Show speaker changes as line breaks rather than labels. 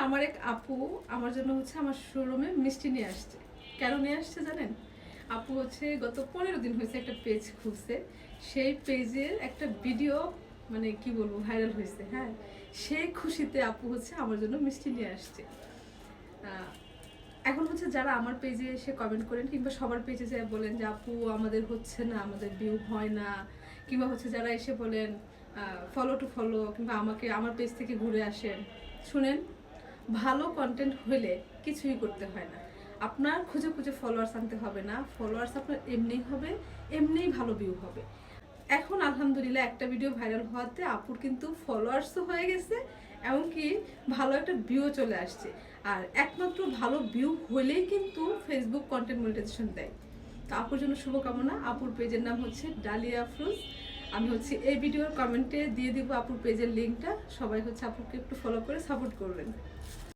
আমার এক আপু আমার জন্য হচ্ছে আমার শোরুমে মিষ্টি নিয়ে আসছে। কেন নিয়ে আসছে জানেন? আপু হচ্ছে গত 15 দিন হয়েছে একটা পেজ খুলছে। সেই পেজের একটা ভিডিও মানে কি বলবো ভাইরাল হয়েছে। হ্যাঁ, সেই খুশিতে আপু হচ্ছে আমার জন্য মিষ্টি নিয়ে আসছে। আহ, এখন হচ্ছে যারা আমার পেজে এসে কমেন্ট করেন কিংবা সবার পেজে যায় বলেন যে আপু আমাদের হচ্ছে না, আমাদের ভিউ হয় না, কিংবা হচ্ছে যারা এসে বলেন ফলো টু ফলো কিংবা আমাকে আমার পেজ থেকে ঘুরে আসেন, শুনেন, ভালো কন্টেন্ট হলে কিছুই করতে হয় না। আপনার খুঁজে খুঁজে ফলোয়ার্স আনতে হবে না, ফলোয়ার্স আপনার এমনিই হবে, এমনিই ভালো ভিউ হবে। এখন আলহামদুলিল্লাহ একটা ভিডিও ভাইরাল হওয়াতে আপুর কিন্তু ফলোয়ার্সও হয়ে গেছে, এমনকি ভালো একটা ভিউ চলে আসছে। আর একমাত্র ভালো ভিউ হলেই কিন্তু ফেসবুক কন্টেন্ট মনিটাইজেশন দেয়। তো আপুর জন্য শুভকামনা। আপুর পেজের নাম হচ্ছে ডালিয়া আফরোজ। আমি হচ্ছে এই ভিডিওর কমেন্টে দিয়ে দিব আপুর পেজের লিঙ্কটা। সবাই হচ্ছে আপুকে একটু ফলো করে সাপোর্ট করবেন।